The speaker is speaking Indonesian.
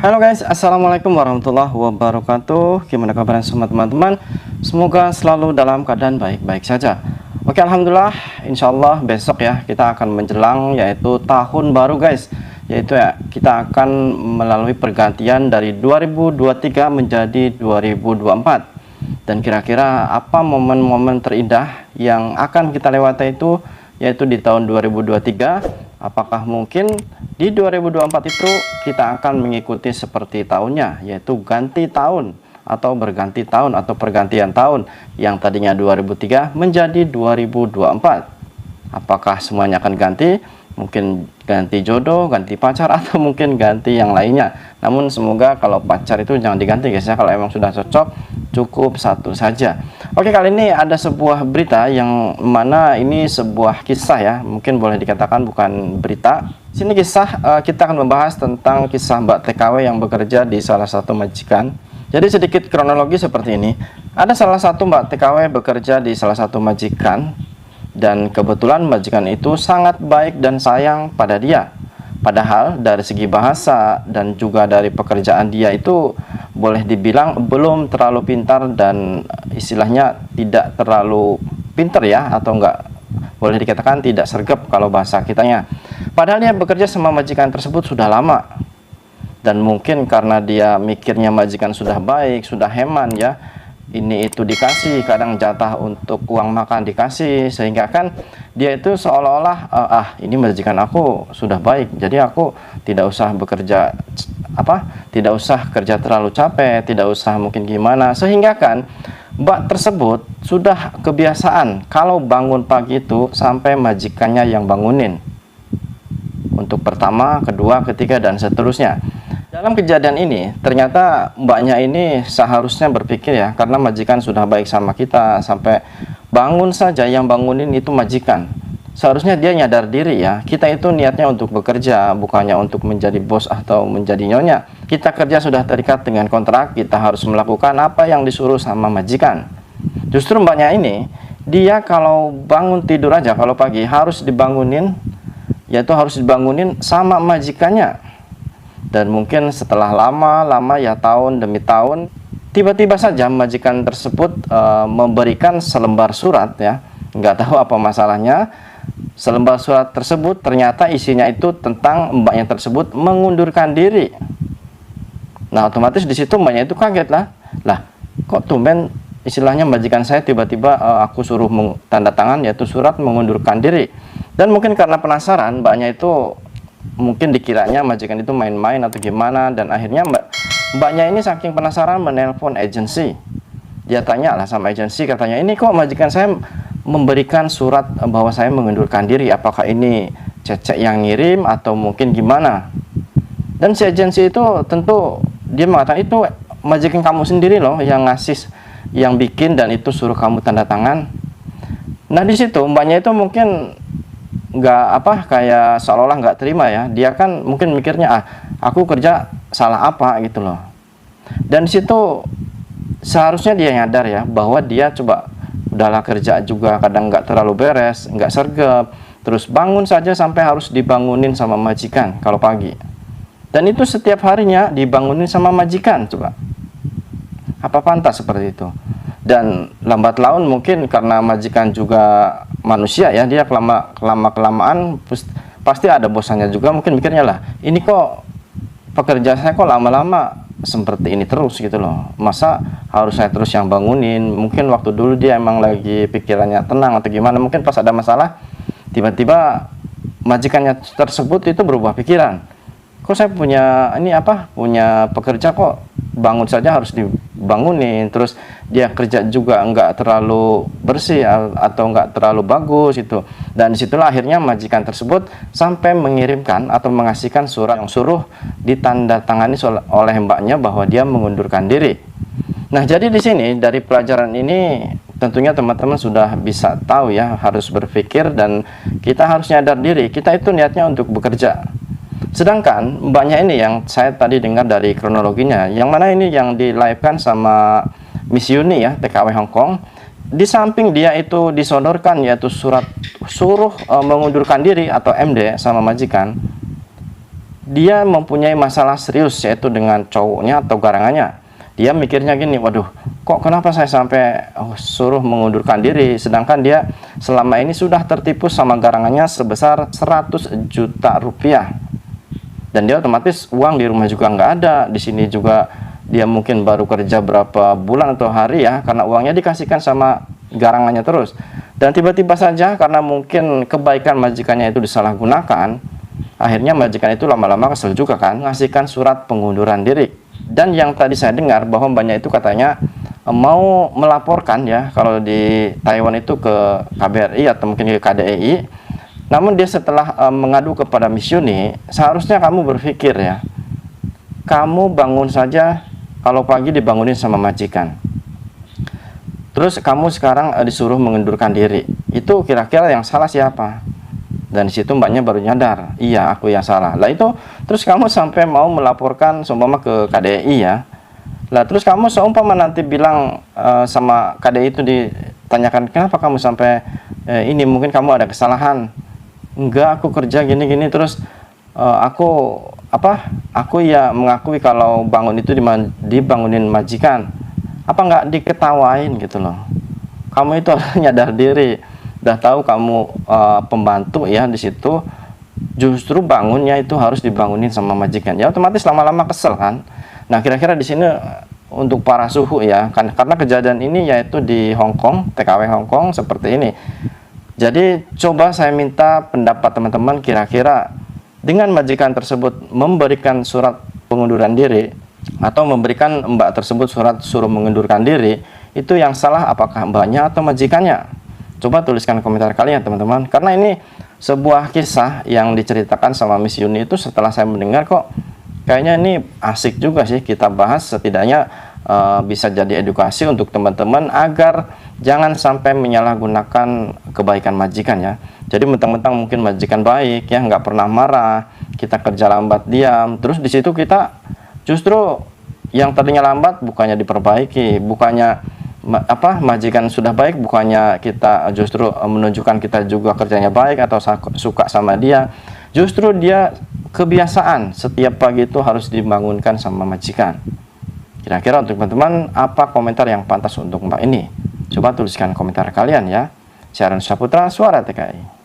Halo guys, assalamualaikum warahmatullahi wabarakatuh. Gimana kabarnya semua teman-teman? Semoga selalu dalam keadaan baik-baik saja. Oke, alhamdulillah, insya Allah besok ya kita akan menjelang yaitu tahun baru guys. Yaitu ya kita akan melalui pergantian dari 2023 menjadi 2024. Dan kira-kira apa momen-momen terindah yang akan kita lewati itu yaitu di tahun 2023. Apakah mungkin di 2024 itu kita akan mengikuti seperti tahunnya, yaitu ganti tahun atau berganti tahun atau pergantian tahun yang tadinya 2003 menjadi 2024. Apakah semuanya akan ganti? Mungkin ganti jodoh, ganti pacar, atau mungkin ganti yang lainnya. Namun semoga kalau pacar itu jangan diganti guys ya. Kalau emang sudah cocok, cukup satu saja. Oke, kali ini ada sebuah berita yang mana ini sebuah kisah ya. Mungkin boleh dikatakan bukan berita. Sini kisah, kita akan membahas tentang kisah Mbak TKW yang bekerja di salah satu majikan. Jadi sedikit kronologi seperti ini. Ada salah satu Mbak TKW bekerja di salah satu majikan. Dan kebetulan majikan itu sangat baik dan sayang pada dia. Padahal dari segi bahasa dan juga dari pekerjaan dia itu boleh dibilang belum terlalu pintar dan istilahnya tidak terlalu pintar ya, atau enggak boleh dikatakan tidak sergap kalau bahasa kitanya. Padahal dia bekerja sama majikan tersebut sudah lama. Dan mungkin karena dia mikirnya majikan sudah baik, sudah hemat ya, ini itu dikasih, kadang jatah untuk uang makan dikasih, sehingga kan dia itu seolah-olah ini majikan aku sudah baik, jadi aku tidak usah bekerja tidak usah kerja terlalu capek, tidak usah mungkin gimana, sehingga kan Mbak tersebut sudah kebiasaan kalau bangun pagi itu sampai majikannya yang bangunin untuk pertama, kedua, ketiga, dan seterusnya. Dalam kejadian ini, ternyata mbaknya ini seharusnya berpikir ya, karena majikan sudah baik sama kita, sampai bangun saja yang bangunin itu majikan. Seharusnya dia nyadar diri ya, kita itu niatnya untuk bekerja, bukannya untuk menjadi bos atau menjadi nyonya. Kita kerja sudah terikat dengan kontrak, kita harus melakukan apa yang disuruh sama majikan. Justru mbaknya ini, dia kalau bangun tidur aja, kalau pagi harus dibangunin, yaitu harus dibangunin sama majikannya. Dan mungkin setelah lama ya, tahun demi tahun, tiba-tiba saja majikan tersebut memberikan selembar surat ya. Nggak tahu apa masalahnya. Selembar surat tersebut ternyata isinya itu tentang mbaknya tersebut mengundurkan diri. Nah, otomatis di situ mbaknya itu kaget lah. Lah, kok tumben istilahnya majikan saya tiba-tiba aku suruh tanda tangan yaitu surat mengundurkan diri. Dan mungkin karena penasaran, mbaknya itu mungkin dikiranya majikan itu main-main atau gimana, dan akhirnya mbaknya ini saking penasaran menelpon agensi. Dia tanya lah sama agensi, katanya ini kok majikan saya memberikan surat bahwa saya mengundurkan diri, apakah ini cecek yang ngirim atau mungkin gimana. Dan si agensi itu tentu dia mengatakan itu majikan kamu sendiri loh yang ngasih, yang bikin, dan itu suruh kamu tanda tangan. Nah di situ mbaknya itu mungkin kayak seolah-olah nggak terima ya. Dia kan mungkin mikirnya aku kerja salah apa gitu loh. Dan situ seharusnya dia nyadar ya, bahwa dia coba udahlah kerja juga kadang nggak terlalu beres, nggak sergap, terus bangun saja sampai harus dibangunin sama majikan kalau pagi. Dan itu setiap harinya dibangunin sama majikan. Coba apa pantas seperti itu? Dan lambat laun mungkin karena majikan juga manusia ya, dia kelamaan pasti ada bosannya juga, mungkin mikirnya lah, ini kok pekerjaan saya kok lama-lama seperti ini terus gitu loh, masa harus saya terus yang bangunin. Mungkin waktu dulu dia emang lagi pikirannya tenang atau gimana, mungkin pas ada masalah tiba-tiba majikannya tersebut itu berubah pikiran, kok saya punya punya pekerja kok bangun saja harus dibangunin, terus dia kerja juga nggak terlalu bersih atau nggak terlalu bagus itu. Dan disitulah akhirnya majikan tersebut sampai mengirimkan atau mengasihkan surat yang suruh ditandatangani oleh mbaknya bahwa dia mengundurkan diri. Nah, jadi di sini dari pelajaran ini tentunya teman-teman sudah bisa tahu ya, harus berpikir dan kita harus nyadar diri, kita itu niatnya untuk bekerja. Sedangkan mbaknya ini yang saya tadi dengar dari kronologinya, yang mana ini yang di live-kan sama Miss Yuni ya, TKW Hong Kong. Di samping dia itu disodorkan yaitu surat suruh mengundurkan diri atau MD sama majikan, dia mempunyai masalah serius, yaitu dengan cowoknya atau garangannya. Dia mikirnya gini, waduh, kok kenapa saya sampai suruh mengundurkan diri, sedangkan dia selama ini sudah tertipu sama garangannya sebesar 100 juta rupiah. Dan dia otomatis uang di rumah juga nggak ada, di sini juga dia mungkin baru kerja berapa bulan atau hari ya, karena uangnya dikasihkan sama garangannya terus. Dan tiba-tiba saja karena mungkin kebaikan majikannya itu disalahgunakan, akhirnya majikan itu lama-lama kesel juga kan, ngasihkan surat pengunduran diri. Dan yang tadi saya dengar bahwa mbaknya itu katanya mau melaporkan ya, kalau di Taiwan itu ke KBRI atau mungkin ke KDEI. Namun dia setelah mengadu kepada Miss Yuni, seharusnya kamu berpikir ya, kamu bangun saja, kalau pagi dibangunin sama majikan, terus kamu sekarang disuruh mengundurkan diri, itu kira-kira yang salah siapa? Dan disitu mbaknya baru nyadar, iya aku yang salah. Lah itu terus kamu sampai mau melaporkan seumpama ke KDI ya. Lah terus kamu seumpama nanti bilang sama KDI itu ditanyakan, kenapa kamu sampai ini, mungkin kamu ada kesalahan. Enggak, aku kerja gini-gini, terus aku ya mengakui kalau bangun itu dibangunin majikan. Apa nggak diketawain gitu loh. Kamu itu harus nyadar diri. Udah tahu kamu pembantu ya di situ, justru bangunnya itu harus dibangunin sama majikan. Ya otomatis lama-lama kesel kan. Nah, kira-kira di sini untuk para suhu ya, kan karena kejadian ini yaitu di Hong Kong, TKW Hong Kong seperti ini. Jadi coba saya minta pendapat teman-teman, kira-kira dengan majikan tersebut memberikan surat pengunduran diri atau memberikan mbak tersebut surat suruh mengundurkan diri, itu yang salah apakah mbaknya atau majikannya? Coba tuliskan komentar kalian teman-teman, karena ini sebuah kisah yang diceritakan sama Miss Yuni itu setelah saya mendengar kok kayaknya ini asik juga sih kita bahas, setidaknya bisa jadi edukasi untuk teman-teman agar jangan sampai menyalahgunakan kebaikan majikan ya. Jadi mentang-mentang mungkin majikan baik ya, nggak pernah marah, kita kerja lambat diam, terus di situ kita justru yang tadinya lambat bukannya diperbaiki, bukannya majikan sudah baik, bukannya kita justru menunjukkan kita juga kerjanya baik atau suka sama dia, justru dia kebiasaan setiap pagi itu harus dibangunkan sama majikan. Kira-kira untuk teman-teman apa komentar yang pantas untuk mbak ini? Coba tuliskan komentar kalian ya. Saya Saputra, Suara TKI.